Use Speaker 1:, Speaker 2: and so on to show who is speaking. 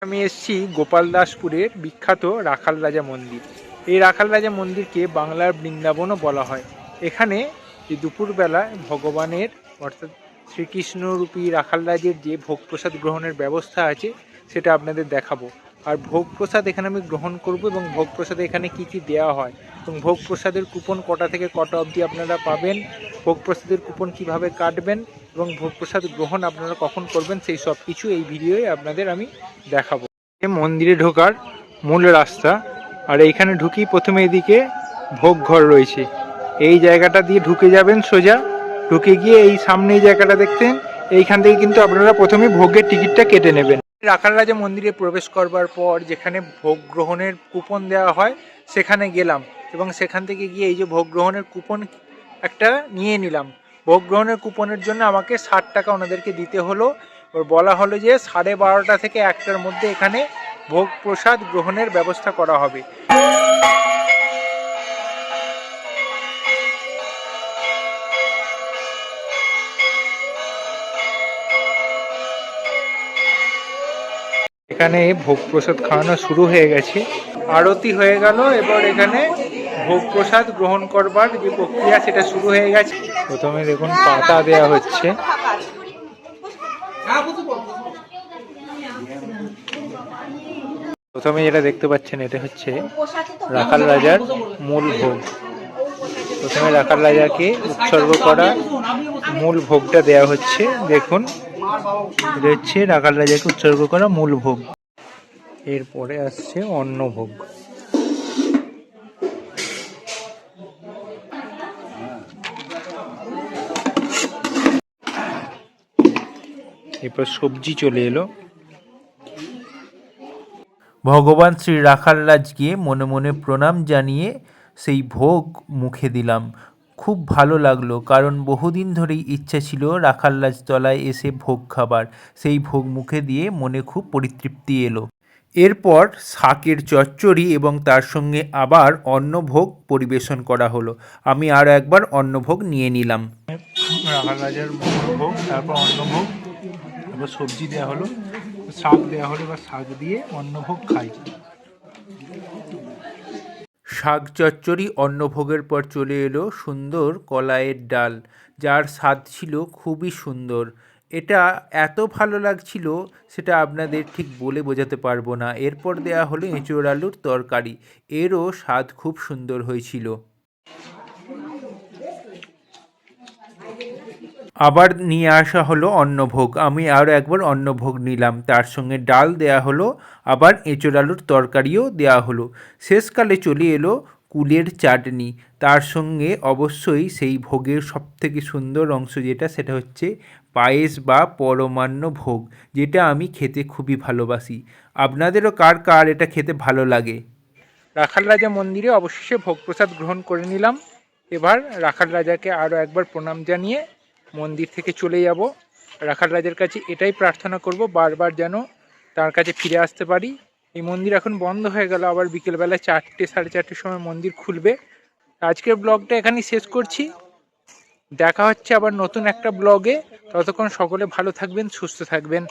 Speaker 1: আমি এসেছি গোপালদাসপুরের বিখ্যাত রাখাল রাজা মন্দির। এই রাখাল রাজা মন্দিরকে বাংলার বৃন্দাবনও বলা হয়। এখানে যে দুপুরবেলায় ভগবানের অর্থাৎ শ্রীকৃষ্ণরূপী রাখাল রাজের যে ভোগ প্রসাদ গ্রহণের ব্যবস্থা আছে সেটা আপনাদের দেখাবো। আর ভোগ প্রসাদ এখানে আমি গ্রহণ করব এবং ভোগ প্রসাদে এখানে কি কি দেওয়া হয় এবং ভোগ প্রসাদের কুপন কটা থেকে কটা অবধি আপনারা পাবেন, ভোগ প্রসাদের কুপন কিভাবে কাটবেন এবং ভোগ প্রসাদ গ্রহণ আপনারা কখন করবেন, সেই সব কিছু এই ভিডিওয়ে আপনাদের আমি দেখাবো। মন্দিরে ঢোকার মূল রাস্তা, আর এইখানে ঢুকি প্রথমে এদিকে ভোগ ঘর রয়েছে। এই জায়গাটা দিয়ে ঢুকে যাবেন সোজা, ঢুকে গিয়ে এই সামনে এই জায়গাটা দেখতেন, এইখান থেকে কিন্তু আপনারা প্রথমে ভোগের টিকিটটা কেটে নেবেন। রাখাল রাজা মন্দিরে প্রবেশ করবার পর যেখানে ভোগ গ্রহণের কুপন দেওয়া হয় সেখানে গেলাম এবং সেখান থেকে গিয়ে এই যে ভোগ গ্রহণের কুপন একটা নিয়ে নিলাম। ভোগ গ্রহণের কুপনের জন্য আমাকে 60 টাকা ওনাদেরকে দিতে হলো। ওর বলা হলো যে 12:30 থেকে 1টার মধ্যে এখানে ভোগ প্রসাদ গ্রহণের ব্যবস্থা করা হবে। এখানে ভোগ প্রসাদ খাওয়ানো শুরু হয়ে গেছে, আরতি হয়ে গেল। এবার এখানে ভোগ প্রসাদ গ্রহণ করবার যে প্রক্রিয়া সেটা শুরু হয়ে গেছে। প্রথমে দেখুন পাতা দেয়া হচ্ছে। প্রথমে যেটা দেখতে পাচ্ছেন এটা হচ্ছে রাখাল রাজার মূল ভোগ। প্রথমে রাখাল রাজাকে উৎসর্গ করা মূল ভোগটা দেয়া হচ্ছে। দেখুন এটা হচ্ছে রাখাল রাজাকে উৎসর্গ করা মূল ভোগ। এরপরে আসছে অন্নভোগ। এরপর সবজি চলে এলো।
Speaker 2: ভগবান শ্রী রাখাল রাজকে মনে মনে প্রণাম জানিয়ে সেই ভোগ মুখে দিলাম। খুব ভালো লাগলো, কারণ বহুদিন ধরেই ইচ্ছা ছিল রাখাল রাজতলায় এসে ভোগ খাবার। সেই ভোগ মুখে দিয়ে মনে খুব পরিতৃপ্তি এলো। এরপর শাকের চচ্চড়ি এবং তার সঙ্গে আবার অন্নভোগ পরিবেশন করা হলো। আমি আরও একবার অন্নভোগ নিয়ে নিলাম।
Speaker 1: রাখাল রাজার ভোগ, তারপর অন্নভোগ, তারপর সবজি দেওয়া হলো, শাক দেওয়া হলো, বা শাক দিয়ে অন্নভোগ খাই।
Speaker 2: শাক চচ্চড়ি অন্নভোগের পর চলে এলো সুন্দর কলাইয়ের ডাল, যার স্বাদ ছিল খুবই সুন্দর। এটা এত ভালো লাগছিল সেটা আপনাদের ঠিক বলে বোঝাতে পারবো না। এরপর দেয়া হলো এঁচোড় আলুর তরকারি, এরও স্বাদ খুব সুন্দর হয়েছিল। আবার নিয়ে আসা হলো অন্নভোগ। আমি আরও একবার অন্নভোগ নিলাম। তার সঙ্গে ডাল দেয়া হলো, আবার এঁচোড় আলুর তরকারিও দেওয়া হলো। শেষকালে চলে এলো কুলের চাটনি। তার সঙ্গে অবশ্যই সেই ভোগের সবথেকে সুন্দর অংশ যেটা, সেটা হচ্ছে পায়েস বা পরমান্ন ভোগ, যেটা আমি খেতে খুবই ভালোবাসি। আপনাদেরও কার কার এটা খেতে ভালো লাগে?
Speaker 1: রাখাল রাজা মন্দিরে অবশেষে ভোগ প্রসাদ গ্রহণ করে নিলাম। এবার রাখাল রাজাকে আরও একবার প্রণাম জানিয়ে মন্দির থেকে চলে যাব। রাখাল রাজার কাছে এটাই প্রার্থনা করব, বারবার যেন তার কাছে ফিরে আসতে পারি। এই মন্দির এখন বন্ধ হয়ে গেল, আবার বিকেলবেলা 4টে 4:30 সময় মন্দির খুলবে। আজকের ব্লগটা এখানেই শেষ করছি। দেখা হচ্ছে আবার নতুন একটা ব্লগে। ততক্ষণ সকলে ভালো থাকবেন, সুস্থ থাকবেন।